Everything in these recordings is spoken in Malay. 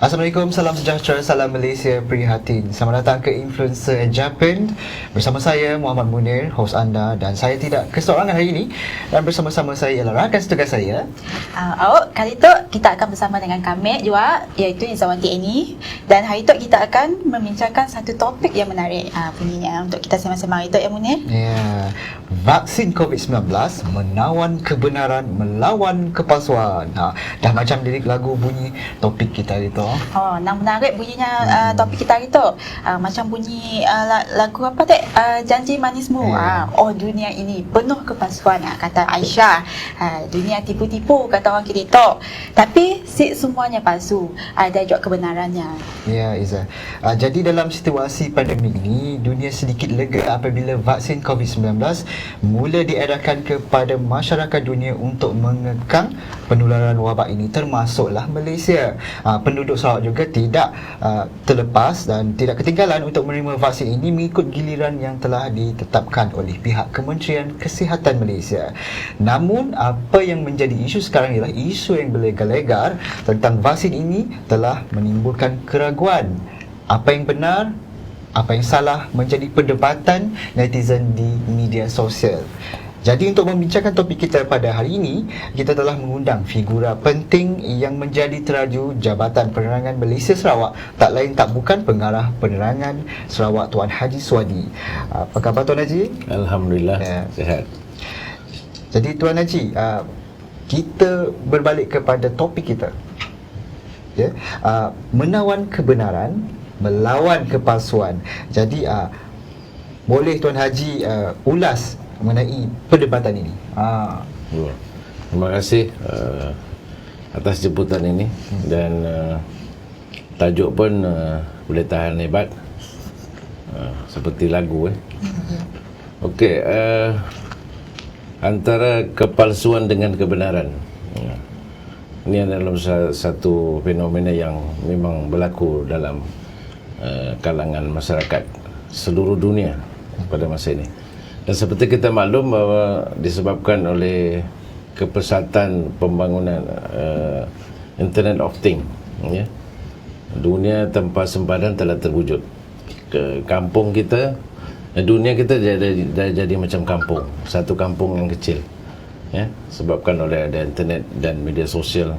Assalamualaikum, salam sejahtera, salam Malaysia prihatin. Selamat datang ke Influencer Japan. Bersama saya Muhammad Munir, host anda, dan saya tidak keseorangan hari ini. Dan bersama-sama saya ialah rakan setugas saya. Kali tu kita akan bersama dengan kami juga, iaitu Izawanti Eni. Dan hari tu kita akan membincangkan satu topik yang menarik bunyinya untuk kita sembang-sembang itu, ya Munir? Ya, vaksin COVID-19 menawan kebenaran melawan kepalsuan. Dah macam lirik lagu bunyi topik kita itu. Nang menarik bunyinya topik kita hari tu. Macam bunyi lagu apa tu? Janji Manismu. Dunia ini penuh kepalsuan, kata Aisyah. Dunia tipu-tipu, kata orang kiri tu. Tapi semuanya palsu. Ada juga kebenarannya. Ya, Iza. Jadi dalam situasi pandemik ini, dunia sedikit lega apabila vaksin COVID-19 mula diedarkan kepada masyarakat dunia untuk mengekang penularan wabak ini, termasuklah Malaysia. Penduduk Sarawak juga tidak terlepas dan tidak ketinggalan untuk menerima vaksin ini mengikut giliran yang telah ditetapkan oleh pihak Kementerian Kesihatan Malaysia. Namun, apa yang menjadi isu sekarang ialah isu yang berlegar-legar tentang vaksin ini telah menimbulkan keraguan. Apa yang benar, apa yang salah menjadi perdebatan netizen di media sosial. Jadi untuk membincangkan topik kita pada hari ini, kita telah mengundang figura penting yang menjadi teraju Jabatan Penerangan Malaysia Sarawak, tak lain tak bukan Pengarah Penerangan Sarawak, Tuan Haji Suwadi. Apa khabar Tuan Haji? Alhamdulillah, sihat. Jadi Tuan Haji, kita berbalik kepada topik kita. Ya, menawan kebenaran melawan kepalsuan. Jadi boleh Tuan Haji ulas mengenai perdebatan ini. Terima kasih atas jemputan ini. Dan tajuk pun boleh tahan hebat, seperti lagu Okey, antara kepalsuan dengan kebenaran, ini adalah satu fenomena yang memang berlaku dalam kalangan masyarakat seluruh dunia pada masa ini. Dan seperti kita maklum bahawa disebabkan oleh kepesatan pembangunan Internet of Things, dunia tanpa sempadan telah terwujud. Kampung kita, dunia kita jadi macam kampung, satu kampung yang kecil, sebabkan oleh ada internet dan media sosial,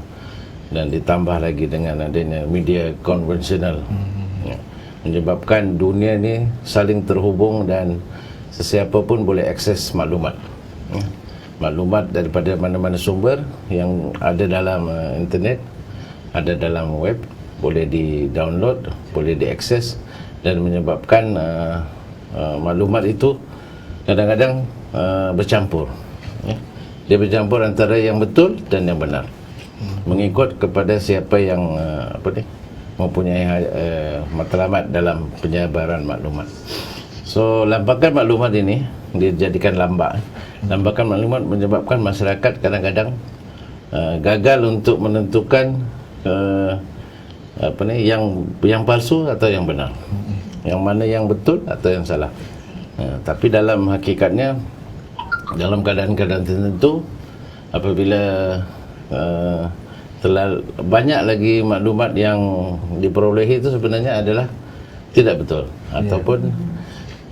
dan ditambah lagi dengan adanya media konvensional, menyebabkan dunia ni saling terhubung dan sesiapa pun boleh akses maklumat. Maklumat daripada mana-mana sumber yang ada dalam internet, ada dalam web, boleh di-download, boleh diakses, dan menyebabkan maklumat itu kadang-kadang bercampur. Dia bercampur antara yang betul dan yang benar, mengikut kepada siapa yang mempunyai matlamat dalam penyebaran maklumat. So, lampakan maklumat ini dijadikan lambak. Lambakan maklumat menyebabkan masyarakat kadang-kadang gagal untuk menentukan yang palsu atau yang benar, yang mana yang betul atau yang salah. Tapi dalam hakikatnya, dalam keadaan-keadaan tertentu, apabila telah banyak lagi maklumat yang diperolehi itu sebenarnya adalah tidak betul, ataupun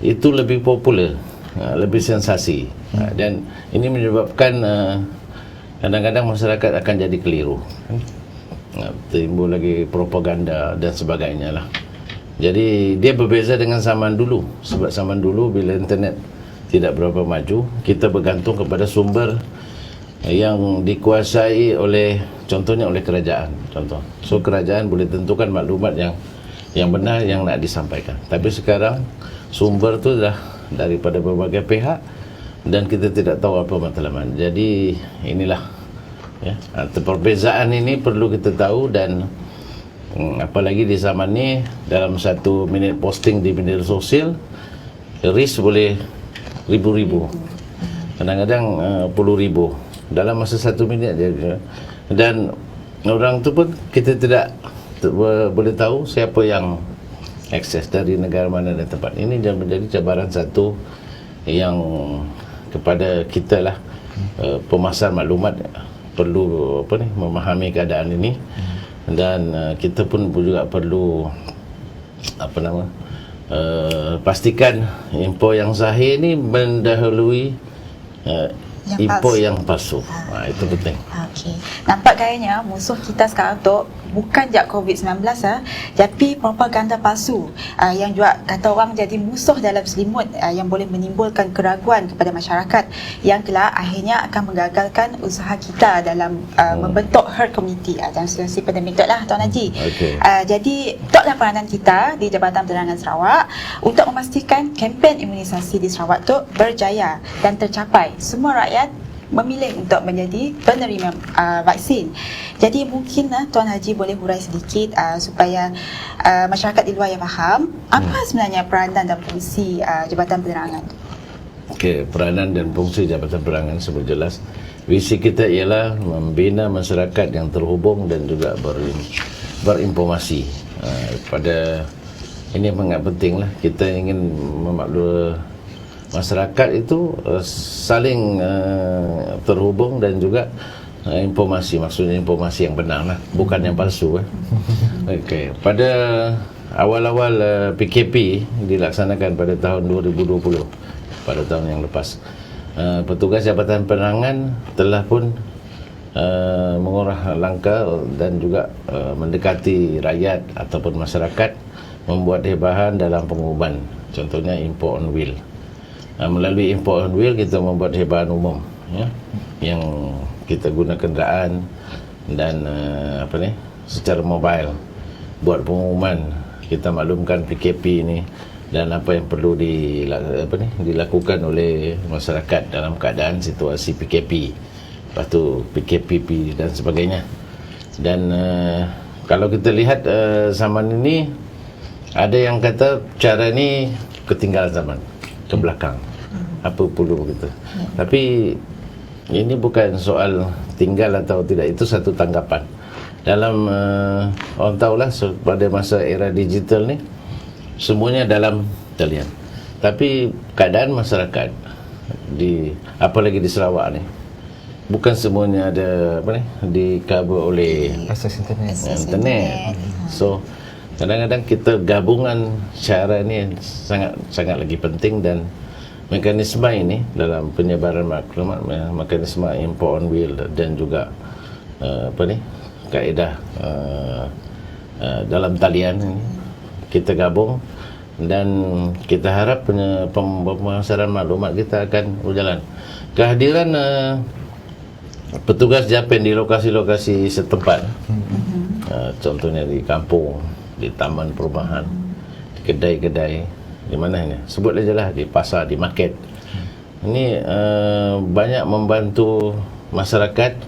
itu lebih popular, lebih sensasi, dan ini menyebabkan kadang-kadang masyarakat akan jadi keliru, timbul lagi propaganda dan sebagainya lah. Jadi dia berbeza dengan zaman dulu, sebab zaman dulu bila internet tidak berapa maju, kita bergantung kepada sumber yang dikuasai oleh, contohnya oleh kerajaan, so kerajaan boleh tentukan maklumat yang benar yang nak disampaikan. Tapi sekarang sumber tu dah daripada berbagai pihak dan kita tidak tahu apa matlamat. Jadi inilah, perbezaan ini perlu kita tahu. Dan apalagi di zaman ni, dalam 1 minit posting di media sosial, reach boleh ribu-ribu, kadang-kadang puluh ribu dalam masa 1 minit je. Dan orang tu pun kita tidak boleh tahu siapa yang akses dari negara mana dan tempat. Ini menjadi cabaran satu yang kepada kita lah, pemasar maklumat perlu memahami keadaan ini dan kita pun juga perlu pastikan info yang sahih ini mendahului info yang palsu. Itu penting. Okey. Nampak gayanya musuh kita sekarang tu bukan je COVID-19 tapi propaganda palsu yang juga kata orang jadi musuh dalam selimut yang boleh menimbulkan keraguan kepada masyarakat yang kelak akhirnya akan menggagalkan usaha kita dalam membentuk herd community dalam situasi pandemik tu lah Tuan Haji. Jadi taklah peranan kita di Jabatan Penerangan Sarawak untuk memastikan kempen imunisasi di Sarawak tu berjaya dan tercapai. Semua rakyat memilih untuk menjadi penerima vaksin. Jadi mungkin Tuan Haji boleh hurai sedikit supaya masyarakat di luar yang faham apa sebenarnya peranan dan fungsi Jabatan Penerangan. Okey, peranan dan fungsi Jabatan Penerangan sebut jelas. Visi kita ialah membina masyarakat yang terhubung dan juga berinformasi. Pada ini sangat pentinglah, kita ingin masyarakat itu saling terhubung dan juga informasi, maksudnya informasi yang benar lah, bukan yang palsu. Okey, pada awal-awal PKP dilaksanakan pada tahun 2020, pada tahun yang lepas, petugas Jabatan Penerangan telah pun mengurah langkah dan juga mendekati rakyat ataupun masyarakat, membuat hebahan dalam pengumuman, contohnya info on wheel. Melalui info on wheel kita membuat hebahan umum, yang kita guna kenderaan dan secara mobile, buat pengumuman, kita maklumkan PKP ini dan apa yang perlu dilakukan oleh masyarakat dalam keadaan situasi PKP, lepas tu PKPP dan sebagainya. Dan kalau kita lihat zaman ini, ada yang kata cara ini ketinggalan zaman, ke belakang, apa perlu begitu. Tapi ini bukan soal tinggal atau tidak, itu satu tanggapan. Dalam orang tahulah pada masa era digital ni semuanya dalam talian. Tapi keadaan masyarakat apalagi di Sarawak ni, bukan semuanya ada di cover oleh akses internet. So kadang-kadang kita gabungan cara ini sangat lagi penting, dan mekanisme ini dalam penyebaran maklumat, mekanisme info on wheel dan juga kaedah dalam talian ini kita gabung, dan kita harap pemasaran maklumat kita akan berjalan. Kehadiran petugas JAPEN di lokasi-lokasi setempat, contohnya di kampung, di taman perumahan, di kedai-kedai, di mana ini, sebut aja lah, di pasar, di market, ini banyak membantu masyarakat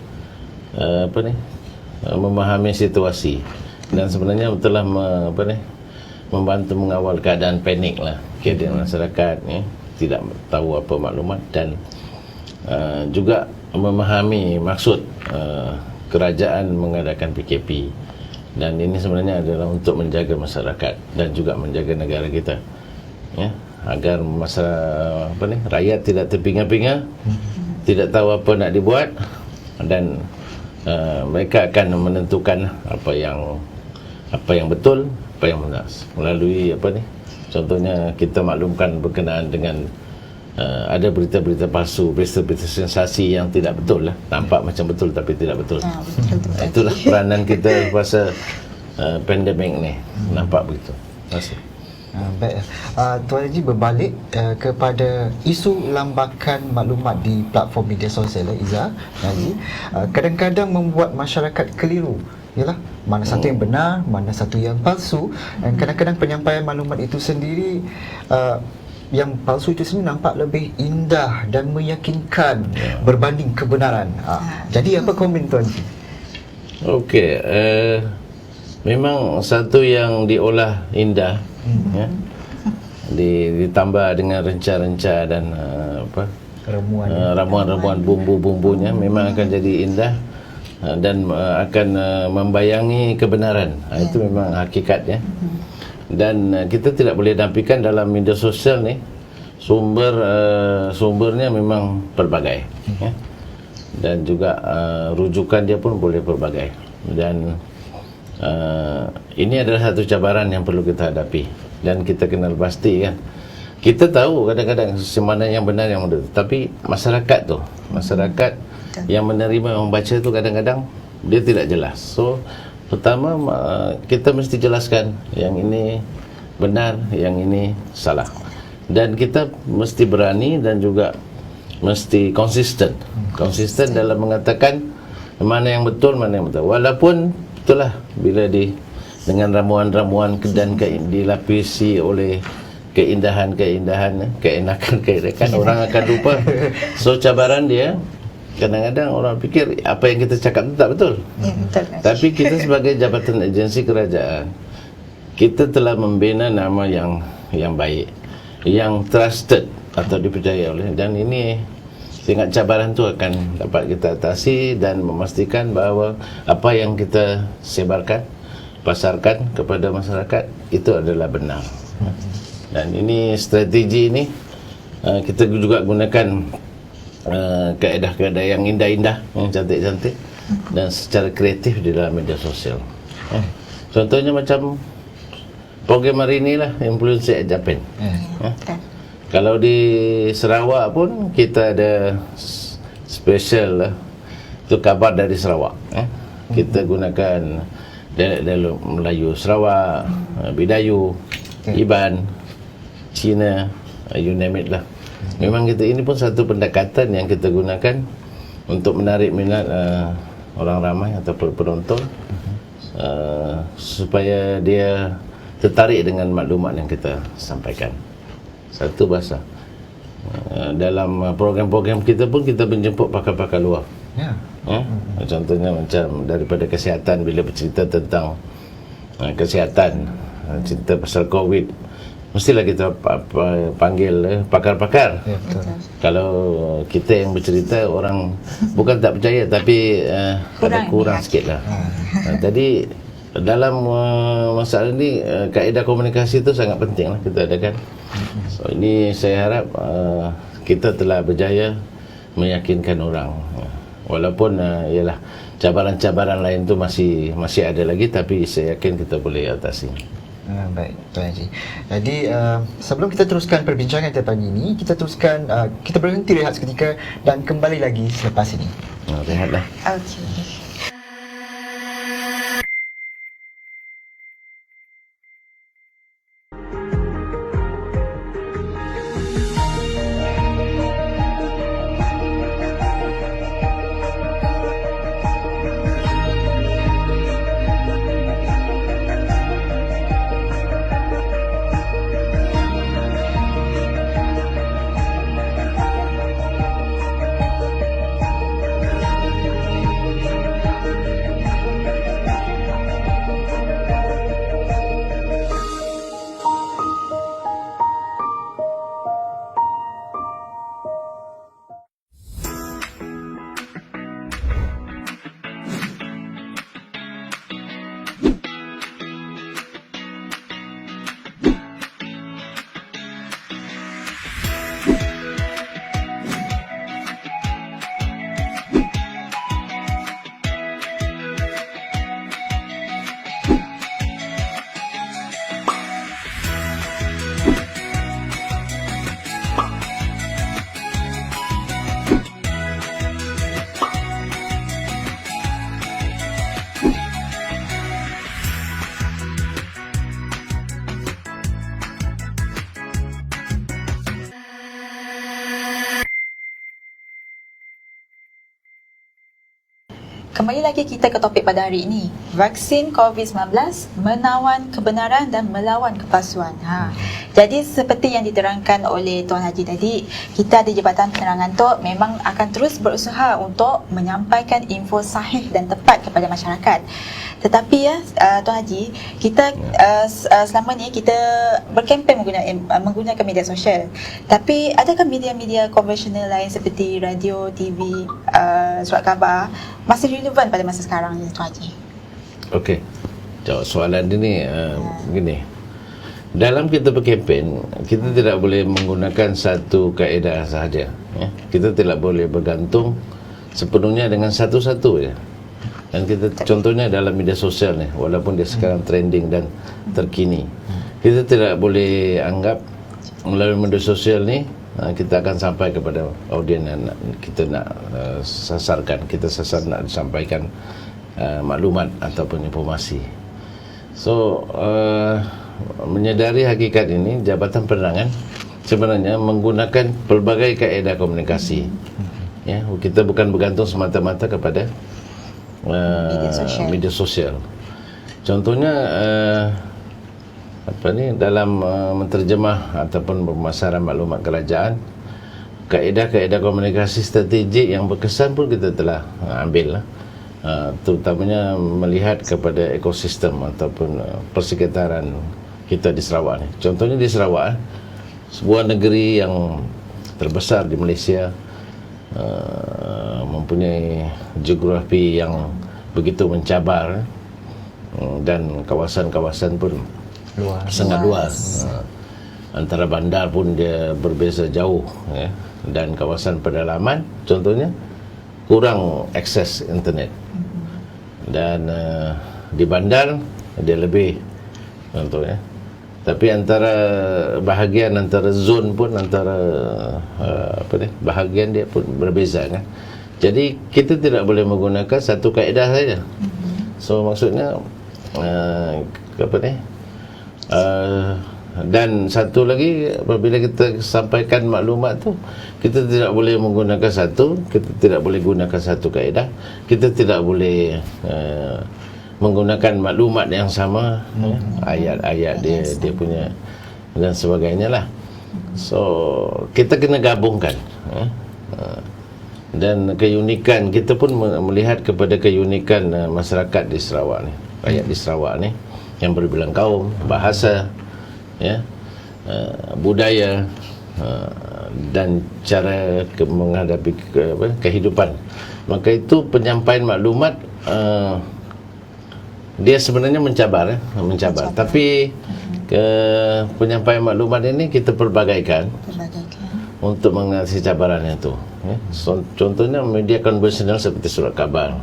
memahami situasi, dan sebenarnya telah membantu mengawal keadaan panik lah, keadaan masyarakat tidak tahu apa maklumat, dan juga memahami maksud kerajaan mengadakan PKP. Dan ini sebenarnya adalah untuk menjaga masyarakat dan juga menjaga negara kita, agar rakyat tidak terpinga-pinga, tidak tahu apa nak dibuat, dan mereka akan menentukan apa yang betul, apa yang benar melalui contohnya kita maklumkan berkenaan dengan ada berita-berita palsu, berita-berita sensasi yang tidak betul lah, nampak macam betul tapi tidak betul. Itulah peranan kita pasal pandemik ni, nampak begitu. Terima kasih. Baik, Tuan Haji berbalik kepada isu lambakan maklumat di platform media sosial, Iza Haji, kadang-kadang membuat masyarakat keliru. Yalah, mana satu yang benar, mana satu yang palsu, dan kadang-kadang penyampaian maklumat itu sendiri yang palsu itu sendiri nampak lebih indah dan meyakinkan berbanding kebenaran. Jadi apa komen Tuan Haji? Okey, memang satu yang diolah indah, ditambah dengan renca-renca dan ramuan-ramuan bumbu-bumbunya, memang akan jadi indah dan akan membayangi kebenaran. Itu memang hakikatnya. Dan kita tidak boleh nafikan dalam media sosial ni sumbernya memang pelbagai, dan juga rujukan dia pun boleh pelbagai. Dan ini adalah satu cabaran yang perlu kita hadapi, dan kita kenal pasti kan. Kita tahu kadang-kadang semana yang benar yang benar, tapi masyarakat yang menerima, yang membaca tu kadang-kadang dia tidak jelas. So pertama kita mesti jelaskan yang ini benar, yang ini salah, dan kita mesti berani dan juga mesti konsisten dalam mengatakan mana yang betul, mana yang betul. Walaupun itulah bila dengan ramuan-ramuan dan dilapisi oleh keindahan-keindahan, keenakan-keenakan, orang akan lupa. So cabaran dia, kadang-kadang orang fikir apa yang kita cakap itu tak betul. Betul. Tapi kita sebagai jabatan agensi kerajaan, kita telah membina nama yang baik, yang trusted atau dipercaya oleh, dan ini sehingga cabaran itu akan dapat kita atasi dan memastikan bahawa apa yang kita sebarkan, pasarkan kepada masyarakat itu adalah benar. Dan ini strategi ini kita juga gunakan kaedah-kaedah yang indah-indah, yang cantik-cantik dan secara kreatif di dalam media sosial. Contohnya macam program hari inilah Influencer Japan. Kalau di Sarawak pun kita ada special lah, itu kabar dari Sarawak. Kita gunakan dialek Melayu Sarawak, Bidayu, Iban, Cina, you name it lah. Memang ini pun satu pendekatan yang kita gunakan untuk menarik minat orang ramai atau penonton, supaya dia tertarik dengan maklumat yang kita sampaikan. Satu bahasa. Dalam program-program kita pun kita menjemput pakar-pakar luar. Contohnya macam daripada kesihatan, bila bercerita tentang kesihatan, cerita pasal COVID, mestilah kita panggil pakar-pakar. Kalau kita yang bercerita, orang bukan tak percaya, tapi ada kurang sikit lah. Tadi dalam masalah ni kaedah komunikasi itu sangat penting lah kita adakan. So ini saya harap kita telah berjaya meyakinkan orang, walaupun ialah cabaran-cabaran lain tu masih ada lagi, tapi saya yakin kita boleh atasi. Baik, Tuan Haji. Jadi sebelum kita teruskan perbincangan kita pagi ini, kita berhenti rehat seketika dan kembali lagi selepas ini. Rehatlah. Okey. Kembali lagi kita ke topik pada hari ini. Vaksin COVID-19 menawan kebenaran dan melawan kepalsuan. Jadi seperti yang diterangkan oleh Tuan Haji tadi, kita di Jabatan Penerangan tu memang akan terus berusaha untuk menyampaikan info sahih dan tepat kepada masyarakat. Tetapi Tuan Haji, kita selama ni kita berkempen menggunakan media sosial. Tapi adakah media-media konvensional lain seperti radio, TV, surat khabar masih relevan pada masa sekarang ni, Tuan Haji? Okey. Jawab soalan ini begini. Dalam kita berkempen, kita tidak boleh menggunakan satu kaedah sahaja. Kita tidak boleh bergantung sepenuhnya dengan satu-satu je. Dan kita contohnya dalam media sosial ni, walaupun dia sekarang trending dan terkini, kita tidak boleh anggap melalui media sosial ni kita akan sampai kepada audien yang kita nak sasarkan. Kita sasar nak disampaikan maklumat ataupun informasi. So menyedari hakikat ini, Jabatan Penerangan sebenarnya menggunakan pelbagai kaedah komunikasi. Ya, kita bukan bergantung semata-mata kepada media sosial. Contohnya dalam menterjemah ataupun pemasaran maklumat kerajaan, kaedah-kaedah komunikasi strategik yang berkesan pun kita telah ambil lah. Terutamanya melihat kepada ekosistem ataupun persekitaran kita di Sarawak ni. Contohnya di Sarawak, sebuah negeri yang terbesar di Malaysia, mempunyai geografi yang begitu mencabar, dan kawasan-kawasan pun sangat luas. Antara bandar pun dia berbeza jauh, ya. Dan kawasan pedalaman contohnya kurang akses internet. Dan di bandar dia lebih contohnya. Tapi antara bahagian, antara zon pun, antara bahagian dia pun berbeza kan. Jadi kita tidak boleh menggunakan satu kaedah saja. So maksudnya dan satu lagi, apabila kita sampaikan maklumat tu, kita tidak boleh menggunakan satu, kita tidak boleh gunakan satu kaedah, kita tidak boleh menggunakan maklumat yang sama, ayat-ayat dia punya dan sebagainya lah. So kita kena gabungkan, dan keunikan kita pun melihat kepada keunikan masyarakat di Sarawak ni, rakyat di Sarawak ni yang berbilang kaum, bahasa, ya, budaya, dan cara menghadapi kehidupan. Maka itu penyampaian maklumat dia sebenarnya mencabar. Tapi penyampaian maklumat ini kita perbagaikan untuk mengatasi cabaran itu, ya. Contohnya media konvensional seperti surat khabar,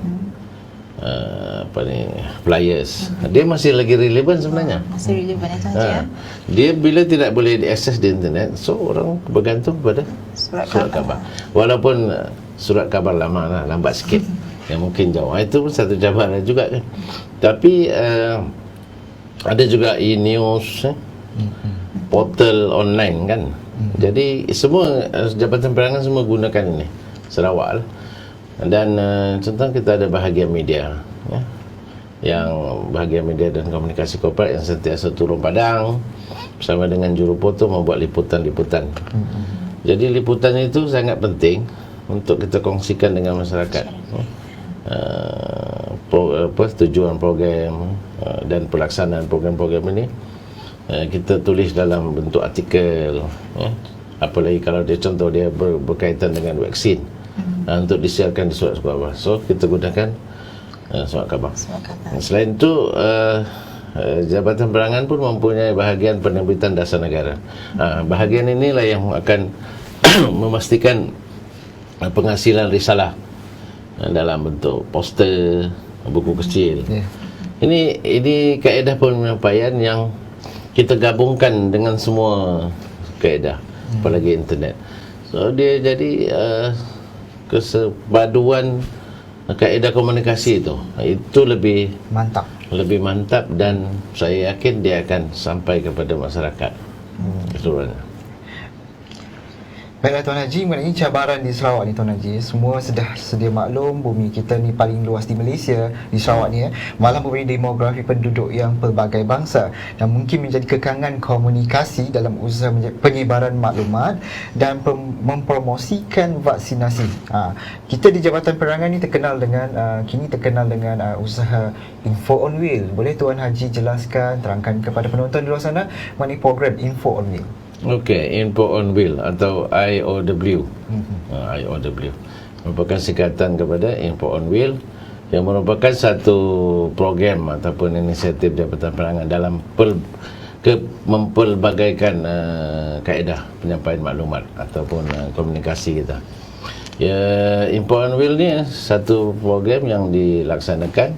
flyers, dia masih lagi relevan sebenarnya. Masih relevan saja. Dia bila tidak boleh diakses di internet, so orang bergantung pada surat khabar. Walaupun surat khabar lama lah, lambat sikit, yang mungkin jauh. Itu pun satu cabaran juga kan. Tapi ada juga e-news, portal online kan. Jadi semua Jabatan Penerangan semua gunakan ini, Sarawak lah. Dan contoh kita ada bahagian media, ya, yang bahagian media dan komunikasi korporat yang sentiasa turun padang bersama dengan jurufoto membuat liputan-liputan. Jadi liputan itu sangat penting untuk kita kongsikan dengan masyarakat. Tujuan program dan pelaksanaan program-program ini kita tulis dalam bentuk artikel, ya. Apalagi kalau dia contoh dia berkaitan dengan vaksin, untuk disiarkan di surat khabar. So kita gunakan surat khabar. Selain itu Jabatan Penerangan pun mempunyai bahagian penerbitan dasar negara. Bahagian inilah yang akan memastikan penghasilan risalah dalam bentuk poster, buku kecil. Ini kaedah penyampaian yang kita gabungkan dengan semua kaedah, apalagi internet. So dia jadi kesepaduan kaedah komunikasi itu lebih mantap, dan saya yakin dia akan sampai kepada masyarakat keseluruhannya. Baiklah Tuan Haji, mengenai cabaran di Sarawak ni Tuan Haji, semua sudah sedia maklum bumi kita ni paling luas di Malaysia, di Sarawak ni, malah mempunyai demografi penduduk yang pelbagai bangsa dan mungkin menjadi kekangan komunikasi dalam usaha penyebaran maklumat dan mempromosikan vaksinasi. Kita di Jabatan Penerangan ni kini terkenal dengan usaha Info on Wheel. Boleh Tuan Haji jelaskan, terangkan kepada penonton di luar sana mengenai program Info on Wheel? Okey, Info on Wheel atau IOW. IOW merupakan singkatan kepada Info on Wheel, yang merupakan satu program ataupun inisiatif Jabatan Penerangan dalam mempelbagaikan kaedah penyampaian maklumat ataupun komunikasi kita. Ya, Info on Wheel ni satu program yang dilaksanakan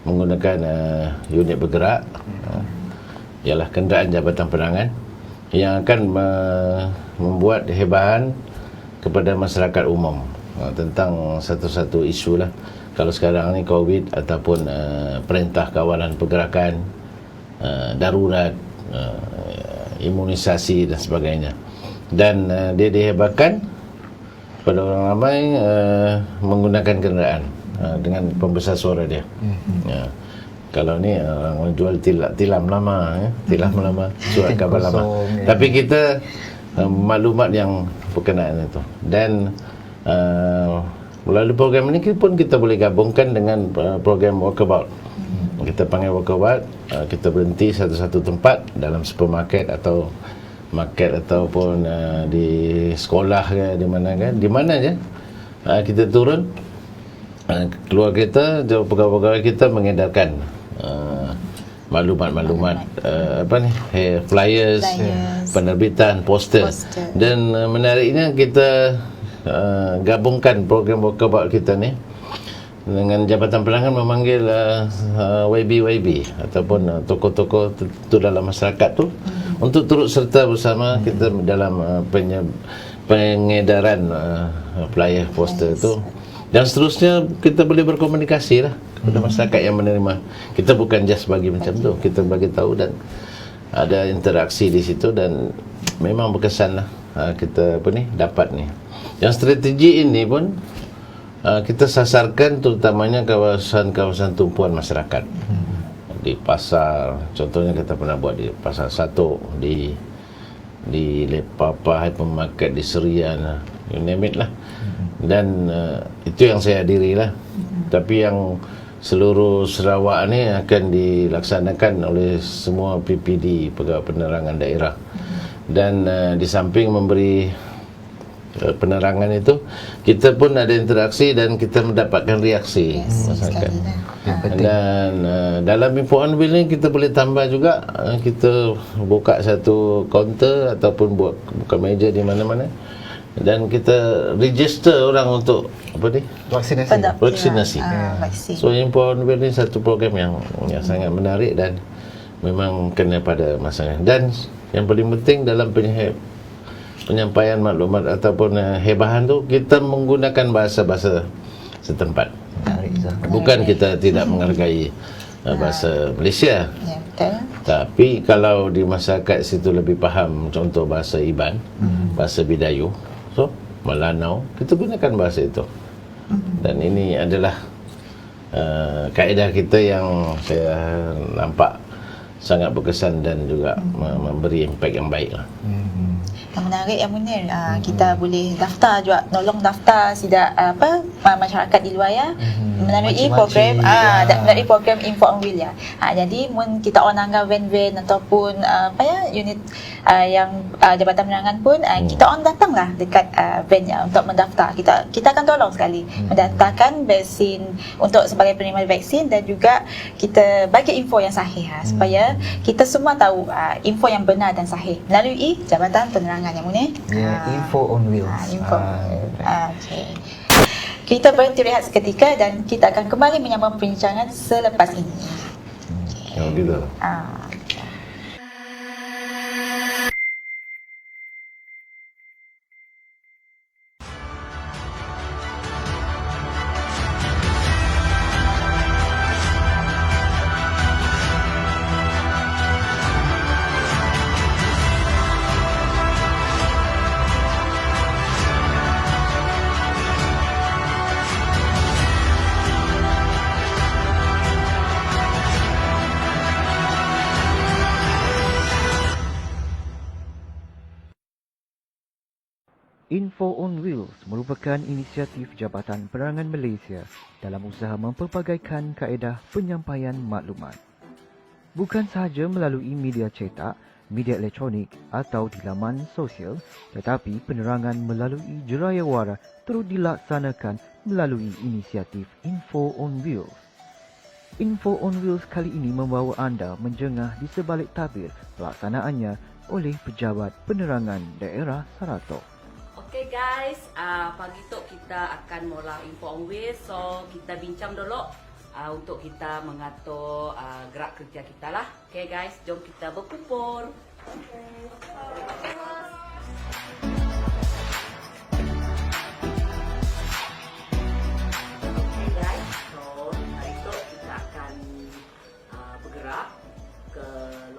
menggunakan unit bergerak, ialah kenderaan Jabatan Penerangan yang akan membuat hebahan kepada masyarakat umum tentang satu-satu isu lah. Kalau sekarang ni COVID ataupun perintah kawalan pergerakan, darurat, imunisasi dan sebagainya. Dan dia dihebatkan pada orang ramai menggunakan kenderaan dengan pembesar suara dia. Ya. Kalau ni orang jual tilam lama, tilam lama, surat khabar lama. Tapi kita maklumat yang berkenaan itu. Dan melalui program ini pun kita boleh gabungkan dengan program walkabout. Kita panggil walkabout, kita berhenti satu-satu tempat dalam supermarket atau market ataupun di sekolah ke, di mana je kita turun, keluar kereta, pegawai-pegawai kita mengedarkan maklumat-maklumat flyers, penerbitan, poster. Dan menariknya kita gabungkan program walkabout kita ni dengan Jabatan Penerangan memanggil YB ataupun tokoh-tokoh tu dalam masyarakat tu untuk turut serta bersama kita dalam pengedaran flyer poster tu. Dan seterusnya kita boleh berkomunikasi lah kepada masyarakat yang menerima. Kita bukan just bagi macam tu, kita bagi tahu dan ada interaksi di situ dan memang berkesan lah kita dapat ni. Yang strategi ini pun kita sasarkan terutamanya kawasan-kawasan tumpuan masyarakat. Di pasar, contohnya kita pernah buat di Pasar Satu, di Lepapa, Hypermarket, di Serian, you name it lah. Dan itu yang saya hadiri lah. Tapi yang seluruh Sarawak ni akan dilaksanakan oleh semua PPD, Pegawai Penerangan Daerah. Dan di samping memberi penerangan itu, kita pun ada interaksi dan kita mendapatkan reaksi masyarakat. Dan dalam Info on Wheel ni kita boleh tambah juga, kita buka satu kaunter ataupun buka meja di mana-mana dan kita register orang untuk vaksinasi. So Info on Wheel ni satu program yang sangat menarik dan memang kena pada masanya. Dan yang paling penting dalam penyampaian maklumat ataupun hebahan tu, kita menggunakan bahasa-bahasa setempat. Bukan kita tidak menghargai bahasa Malaysia. Ya, betul. Tapi kalau di masyarakat situ lebih faham, contoh bahasa Iban, bahasa Bidayu, so Melanau, kita gunakan bahasa itu. Dan ini adalah kaedah kita yang saya nampak sangat berkesan dan juga memberi impak yang baik lah. Yang menarik yang Munir, kita boleh daftar juga, nolong daftar masyarakat di luar ya, melalui program melalui program Info on Wheel ya. Jadi mun kita orang anggar van-van ataupun unit yang Jabatan Penerangan pun kita orang datanglah dekat van untuk mendaftar. Kita akan tolong sekali mendaftarkan vaksin untuk sebagai penerima vaksin dan juga kita bagi info yang sahih supaya kita semua tahu info yang benar dan sahih melalui Jabatan Penerangan yang Munir. Info on Wheels. Okay. Kita berhenti rehat seketika dan kita akan kembali menyambung perbincangan selepas ini. Oh, gitu. Info on Wheels merupakan inisiatif Jabatan Penerangan Malaysia dalam usaha mempelbagaikan kaedah penyampaian maklumat. Bukan sahaja melalui media cetak, media elektronik atau di laman sosial, tetapi penerangan melalui jerayawara turut dilaksanakan melalui inisiatif Info on Wheels. Info on Wheels kali ini membawa anda menjengah di sebalik tabir pelaksanaannya oleh Pejabat Penerangan Daerah Saratok. Okay guys, pagi tu kita akan mula info on wheel. So kita bincang dulu untuk kita mengatur gerak kerja kita lah. Okay guys, jom kita berkumpul. Okay guys, so hari tu kita akan bergerak ke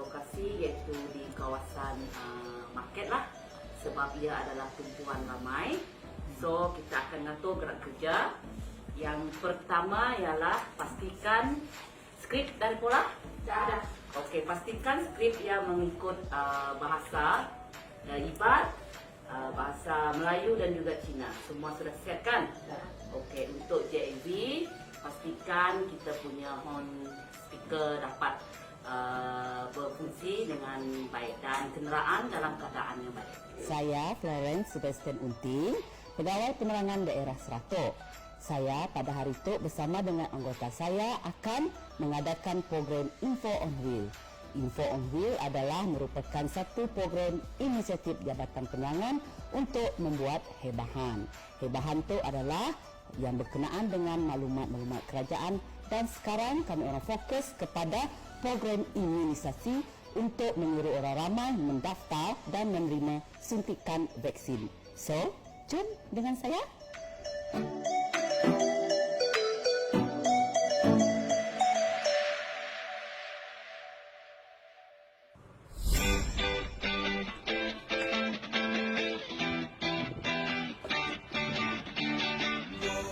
lokasi iaitu di kawasan market lah. Sebab ia adalah tumpuan ramai. So kita akan ngatur gerak kerja. Yang pertama ialah pastikan skrip dari pola dah ada. Okey, pastikan skrip yang mengikut bahasa Iban, bahasa Melayu dan juga Cina. Semua sudah siap kan? Okey, untuk JAV pastikan kita punya horn speaker dapat berfungsi dengan baik dan kenderaan dalam keadaan yang baik. Saya Florence Sebastian Unting, Pegawai Penerangan Daerah Seratok. Saya pada hari itu bersama dengan anggota saya akan mengadakan program Info on Wheel. Info on Wheel adalah merupakan satu program inisiatif Jabatan Penerangan untuk membuat hebahan. Hebahan itu adalah yang berkenaan dengan maklumat-maklumat kerajaan dan sekarang kami orang fokus kepada program imunisasi untuk menyuruh orang ramai mendaftar dan menerima suntikan vaksin. So, jom dengan saya.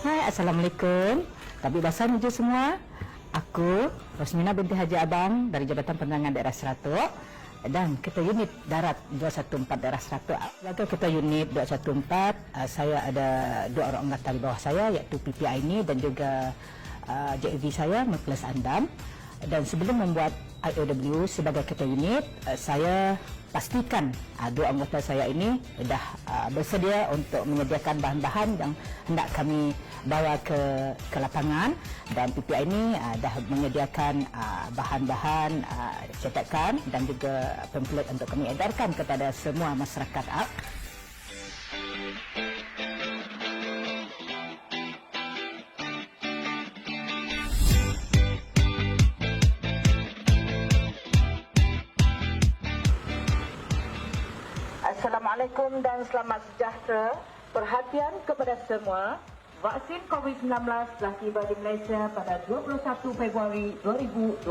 Hai, Assalamualaikum. Tabik basah menuju semua. Aku, Rosmina binti Haji Abang dari Jabatan Penerangan Daerah Seratok dan Ketua Unit Darat 214 Daerah Seratok. Sebagai Ketua Unit 214, saya ada dua orang anggota di bawah saya iaitu PPI ini dan juga JAV saya, Mekles Andam. Dan sebelum membuat IOW sebagai Ketua Unit, saya pastikan dua anggota saya ini dah bersedia untuk menyediakan bahan-bahan yang hendak kami bawa ke lapangan, dan PPI ini dah menyediakan bahan-bahan cetakan dan juga pamflet untuk kami edarkan kepada semua masyarakat. Assalamualaikum dan selamat sejahtera. Perhatian kepada semua. Vaksin COVID-19 telah tiba di Malaysia pada 21 Februari 2021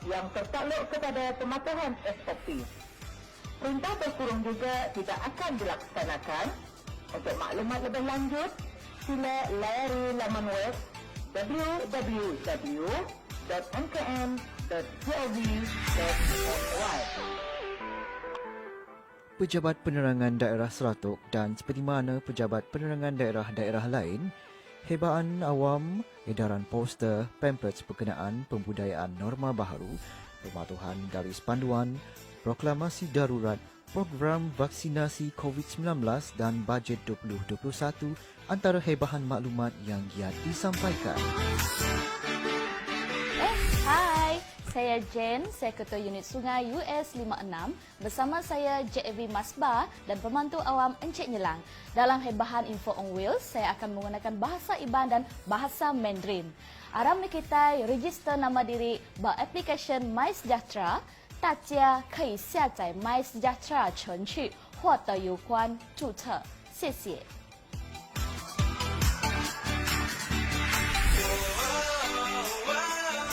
yang tertakluk kepada pematuhan SOP. Perintah berkurung juga tidak akan dilaksanakan. Untuk maklumat lebih lanjut, sila layari laman web www.mkm.gov.my. Pejabat Penerangan Daerah Seratok dan seperti mana pejabat penerangan daerah-daerah lain, hebaan awam, edaran poster, pamphlets berkenaan pembudayaan norma baharu, pematuhan garis panduan, proklamasi darurat, program vaksinasi COVID-19 dan bajet 2021 antara hebahan maklumat yang giat disampaikan. Hai, saya Jen, saya Ketua Unit Sungai US 56 bersama saya JAV Masbah dan pemantau awam Encik Nyelang. Dalam hebahan Info on Wheels, saya akan menggunakan bahasa Iban dan bahasa Mandarin. Aram kita register nama diri ba application My Sejahtera, 大家可以下载 My Sejahtera 程序获得有关注册。谢谢。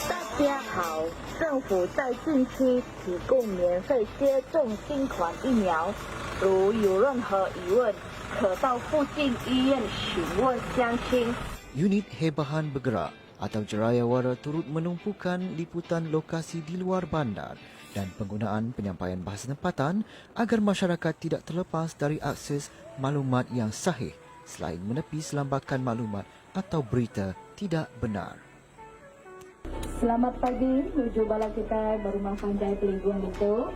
大家好，政府在近期提供免费接种新款疫苗，如有任何疑问，可到附近医院询问乡亲。 Unit Hebahan Bergerak atau Jerayawara turut menumpukan liputan lokasi di luar bandar dan penggunaan penyampaian bahasa tempatan agar masyarakat tidak terlepas dari akses maklumat yang sahih selain menepis lambakan maklumat atau berita tidak benar. Selamat pagi, menuju balai kita Berumah Pandai Pelinggung itu.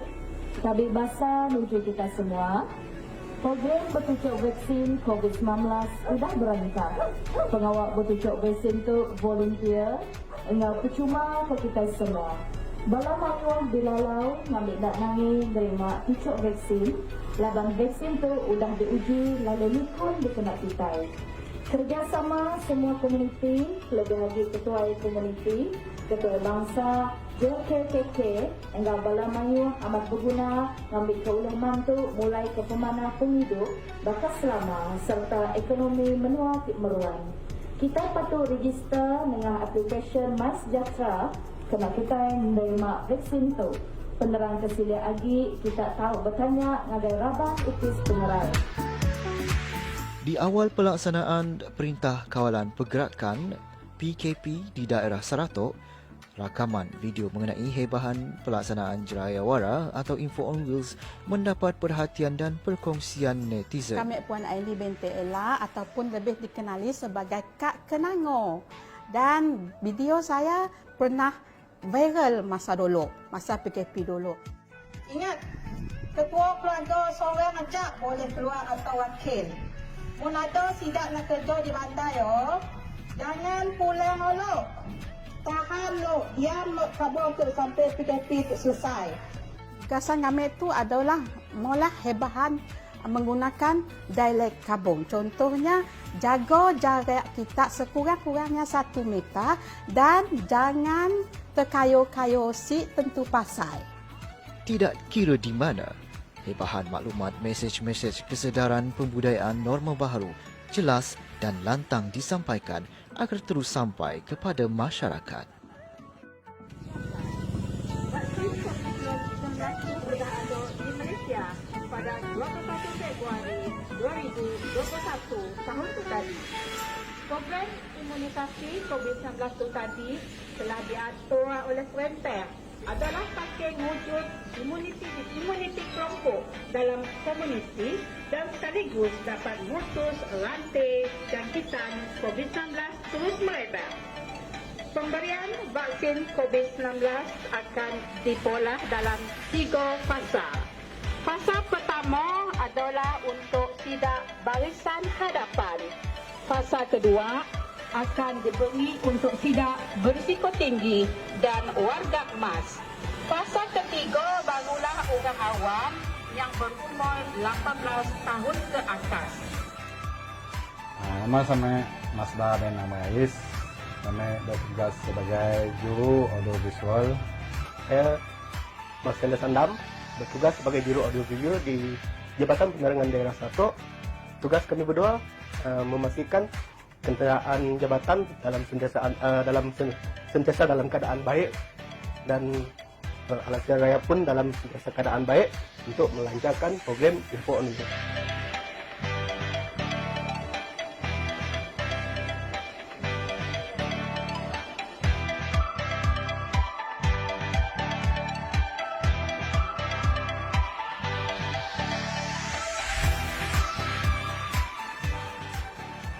Tabik basah menuju kita semua. Program bertujuk vaksin COVID-19 sudah berancang. Pengawal bertujuk vaksin itu volunteer, enggak percuma ke kita semua. Bala mayuh bilalau ngambil dak nangi nerima picok vaksin. Labang vaksin tu udah diuji lalu nikun dikena pitai. Kerjasama semua komuniti, lebih lagi ketua komuniti, ketua bangsa, JKKK, enggak bala mayuh amat berguna ngambil keulaman tu mulai ke pemana penghidup, bakal selama serta ekonomi menua meruan. Kita patut register dengan aplikasi MySejahtera kena kita menerima vaksin tu. Penerang kesilia agi kita tahu bertanya ngagai rabang utis pengerai. Di awal pelaksanaan Perintah Kawalan Pergerakan PKP di daerah Saratok, rakaman video mengenai hebahan pelaksanaan Jerayawara atau Info on Wheels mendapat perhatian dan perkongsian netizen. Kami Puan Aili binti Ella ataupun lebih dikenali sebagai Kak Kenango. Dan video saya pernah viral masa dulu, masa PKP dulu. Ingat, ketua keluarga seorang aja boleh keluar atau wakil. Mun ada sidak nak kerja di bandar yo, jangan pulang lo. Tahan lo, diam lo kabur tu sampai PKP tu selesai. Gagasan kami itu adalah mula hebahan menggunakan dialek Kabung. Contohnya, jaga jarak kita sekurang-kurangnya 1 meter dan jangan terkayo-kayo si tentu pasai. Tidak kira di mana, hebahan maklumat mesej-mesej kesedaran pembudayaan norma baharu jelas dan lantang disampaikan agar terus sampai kepada masyarakat. Vaksin COVID-19 sudah ada di Malaysia pada 21 Februari 2021 tahun itu tadi. Program imunisasi COVID-19 itu tadi telah diatur oleh Kementerian adalah pakai wujud imuniti kelompok dalam komuniti dan sekaligus dapat memutus rantai jangkitan COVID-19 terus merebak. Pemberian vaksin COVID-19 akan dipolah dalam 3 fasa. Fasa pertama adalah untuk sidak barisan hadapan. Fasa kedua akan diberi untuk sidak berisiko tinggi dan warga emas. Fasa ketiga barulah orang awam yang berumur 18 tahun ke atas. Nama saya Mas Ba bin Amais. Kami bertugas sebagai juru audiovisual. Saya Mas Kenda Sandam, bertugas sebagai juru audiovisual di Jabatan Penerangan Daerah Saratok. Tugas kami berdua memastikan kenderaan jabatan dalam sentiasa dalam keadaan baik dan alat raya pun dalam sentiasa keadaan baik untuk melancarkan program Info on Wheels.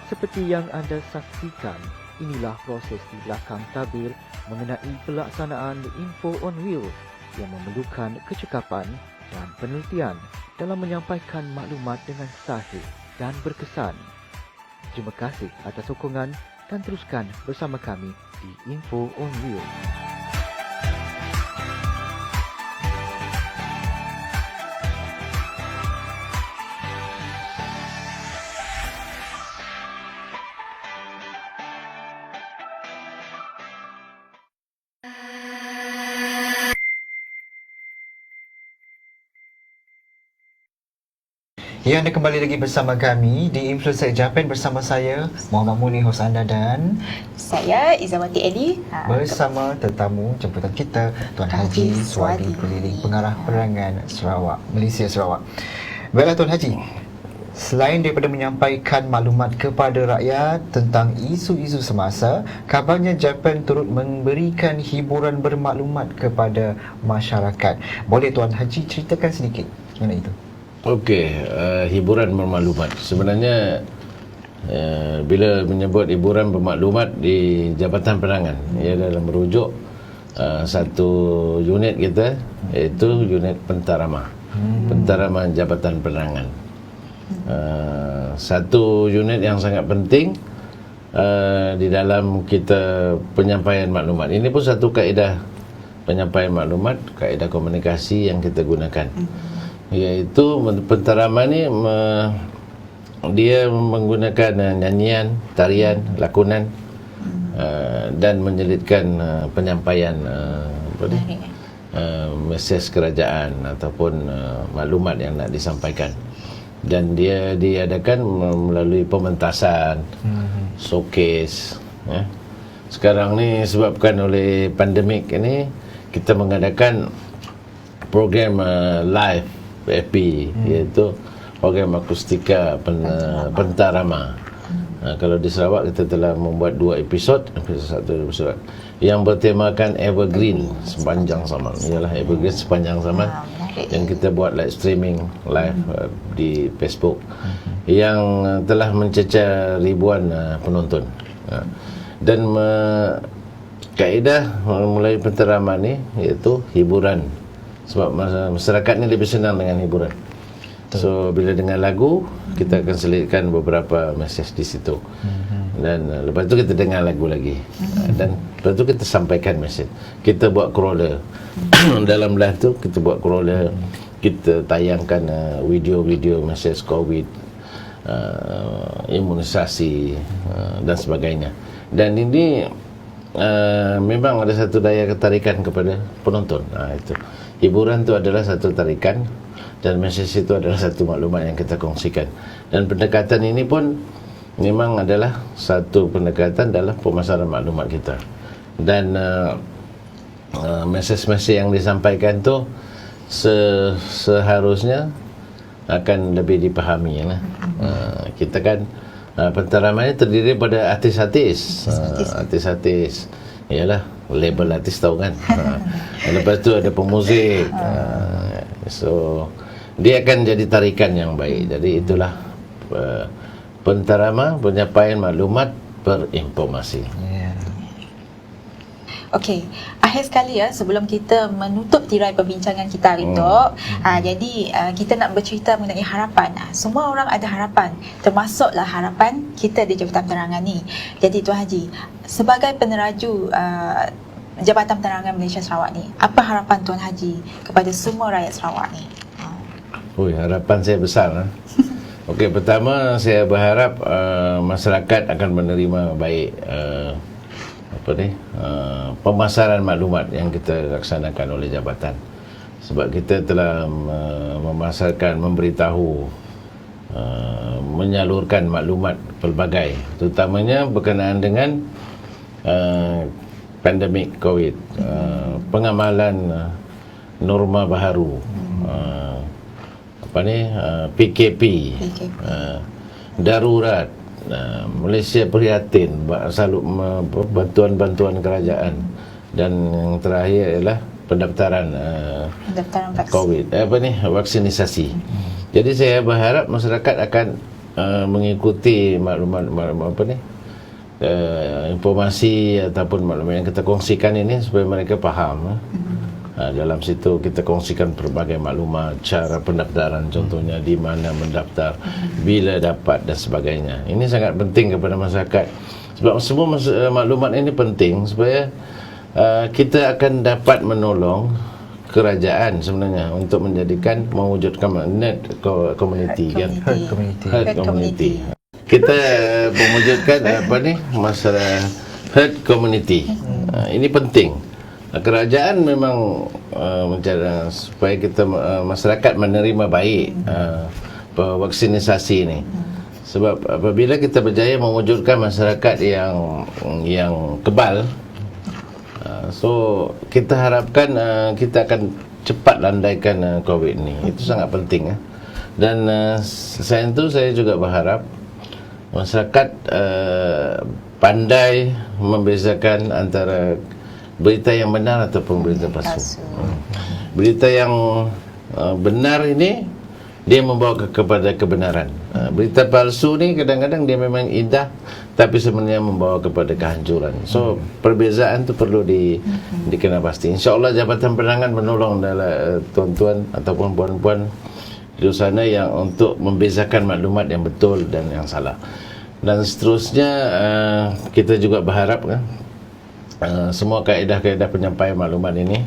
Seperti yang anda saksikan, inilah proses di belakang tabir mengenai pelaksanaan Info on Wheels yang memerlukan kecekapan dan penelitian dalam menyampaikan maklumat dengan sahih dan berkesan. Terima kasih atas sokongan dan teruskan bersama kami di Info on Wheels. Ya, anda kembali lagi bersama kami di Influencer Japan bersama saya Muhammad Muni, hos anda, dan saya Izawati Eli bersama tetamu jemputan kita Tuan Haji Suwadi Keliling, Pengarah Perangan Sarawak, Malaysia Sarawak. Baiklah Tuan Haji, selain daripada menyampaikan maklumat kepada rakyat tentang isu-isu semasa, kabarnya Japan turut memberikan hiburan bermaklumat kepada masyarakat. Boleh Tuan Haji ceritakan sedikit mengenai itu? Okey, hiburan bermaklumat. Sebenarnya bila menyebut hiburan bermaklumat di Jabatan Penerangan, ia dalam merujuk satu unit kita, iaitu unit pentarama. Pentarama Jabatan Penerangan. Satu unit yang sangat penting di dalam kita penyampaian maklumat. Ini pun satu kaedah penyampaian maklumat, kaedah komunikasi yang kita gunakan. Iaitu penterama ni dia menggunakan nyanyian, tarian, lakonan dan menyelitkan penyampaian mesej kerajaan ataupun maklumat yang nak disampaikan. Dan dia diadakan melalui pementasan, showcase. Sekarang ni sebabkan oleh pandemik ini, kita mengadakan program live PFP, iaitu program akustika pentarama. Kalau di Sarawak kita telah membuat 2 episod, satu episod yang bertemakan Evergreen sepanjang zaman. Ialah Evergreen sepanjang zaman. Yang kita buat live streaming live di Facebook yang telah mencecar ribuan penonton. Dan kaedah mulai penterama ni iaitu hiburan. Sebab masyarakat ni lebih senang dengan hiburan. So bila dengar lagu, kita akan selitkan beberapa mesej di situ. Dan lepas tu kita dengar lagu lagi. Dan lepas tu kita sampaikan mesej. Kita buat crawler. Dalam live tu kita buat crawler. Kita tayangkan video-video mesej COVID, imunisasi dan sebagainya. Dan ini memang ada satu daya ketarikan kepada penonton. Itu hiburan tu adalah satu tarikan, dan mesej itu adalah satu maklumat yang kita kongsikan. Dan pendekatan ini pun memang adalah satu pendekatan dalam pemasaran maklumat kita. Dan mesej-mesej yang disampaikan tu seharusnya akan lebih dipahami. Kita kan penterama ini terdiri pada artis-artis. Artis-artis ialah label artis, tahu kan. Lepas tu ada pemuzik. So dia akan jadi tarikan yang baik. Jadi itulah penterama, penyampaian maklumat berinformasi. Okey, akhir sekali sebelum kita menutup tirai perbincangan kita hari itu, jadi kita nak bercerita mengenai harapan. Semua orang ada harapan, termasuklah harapan kita di Jabatan Penerangan ni. Jadi Tuan Haji, sebagai peneraju Jabatan Penerangan Malaysia Sarawak ni, apa harapan Tuan Haji kepada semua rakyat Sarawak ni? Harapan saya besar. Okey, pertama saya berharap masyarakat akan menerima baik pemasaran maklumat yang kita laksanakan oleh jabatan. Sebab kita telah memasarkan, memberitahu, menyalurkan maklumat pelbagai, terutamanya berkenaan dengan pandemik COVID, pengamalan norma baharu, PKP, darurat, Malaysia prihatin, bantuan-bantuan kerajaan, dan yang terakhir ialah pendaftaran COVID, vaksinisasi. Jadi saya berharap masyarakat akan mengikuti maklumat informasi ataupun maklumat yang kita kongsikan ini supaya mereka faham. Dalam situ kita kongsikan pelbagai maklumat, cara pendaftaran, contohnya di mana mendaftar, bila dapat dan sebagainya. Ini sangat penting kepada masyarakat. Sebab semua maklumat ini penting supaya kita akan dapat menolong kerajaan sebenarnya untuk menjadikan, mewujudkan net community, kan? Herd community. Kita mewujudkan masalah herd community. Ini penting. Kerajaan memang mencari supaya kita masyarakat menerima baik vaksinisasi ini. Sebab apabila kita berjaya mewujudkan masyarakat yang kebal, so kita harapkan kita akan cepat landaikan COVID ini. Itu sangat penting. Dan selain itu saya juga berharap masyarakat pandai membezakan antara berita yang benar ataupun berita palsu. Berita yang benar ini dia membawa kepada kebenaran. Berita palsu ni kadang-kadang dia memang indah tapi sebenarnya membawa kepada kehancuran. So perbezaan tu perlu dikenal pasti. InsyaAllah Jabatan Penerangan menolong dalam tuan-tuan ataupun puan-puan di sana yang untuk membezakan maklumat yang betul dan yang salah. Dan seterusnya kita juga berharap semua kaedah-kaedah penyampaian maklumat ini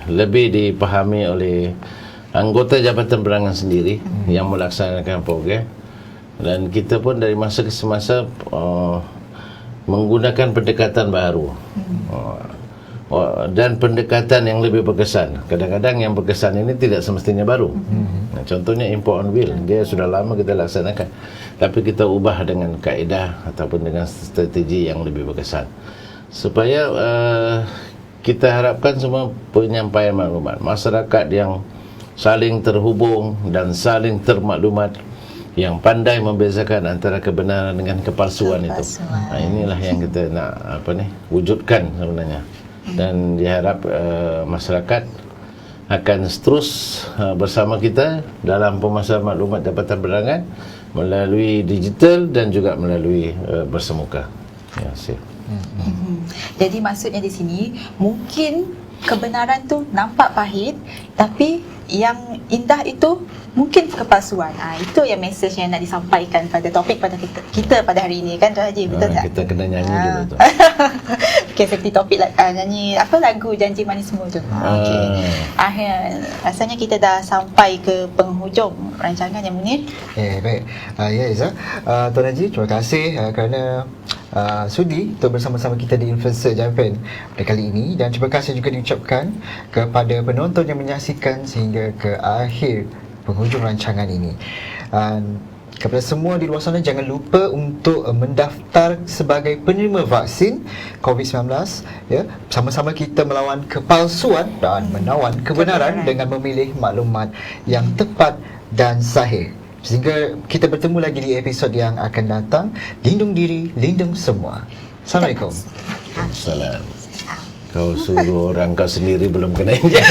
lebih dipahami oleh anggota Jabatan Penerangan sendiri yang melaksanakan program, dan kita pun dari masa ke semasa menggunakan pendekatan baru dan pendekatan yang lebih berkesan. Kadang-kadang yang berkesan ini tidak semestinya baru. Contohnya import on wheel, dia sudah lama kita laksanakan, tapi kita ubah dengan kaedah ataupun dengan strategi yang lebih berkesan, supaya kita harapkan semua penyampaian maklumat masyarakat yang saling terhubung dan saling termaklumat, yang pandai membezakan antara kebenaran dengan kepalsuan itu. Inilah yang kita nak wujudkan sebenarnya, dan diharap masyarakat akan terus bersama kita dalam pemasaran maklumat Jabatan Penerangan melalui digital dan juga melalui bersemuka. Ya, Jadi maksudnya di sini mungkin kebenaran tu nampak pahit, tapi yang indah itu mungkin kepalsuan. Itu yang mesej yang nak disampaikan pada topik pada kita pada hari ini, kan Tuan Haji, betul tak? Kita kena nyanyi dulu tu. Okay, seperti topik nyanyi apa lagu Janji Manismu tu. Akhir rasanya kita dah sampai ke penghujung rancangan yang Munir. Baik. Ya Izzah, Tuan Haji, terima kasih kerana sudi untuk bersama-sama kita di Influencer Japan pada kali ini, dan terima kasih juga diucapkan kepada penonton yang menyaksikan sehingga ke akhir penghujung rancangan ini. Kepada semua di luar sana, jangan lupa untuk mendaftar sebagai penerima vaksin COVID-19, ya. Sama-sama kita melawan kepalsuan dan menawan kebenaran dengan memilih maklumat yang tepat dan sahih. Sehingga kita bertemu lagi di episod yang akan datang. Lindung diri, lindung semua. Assalamualaikum. Salam. Kau suruh orang kau sendiri belum kena injek.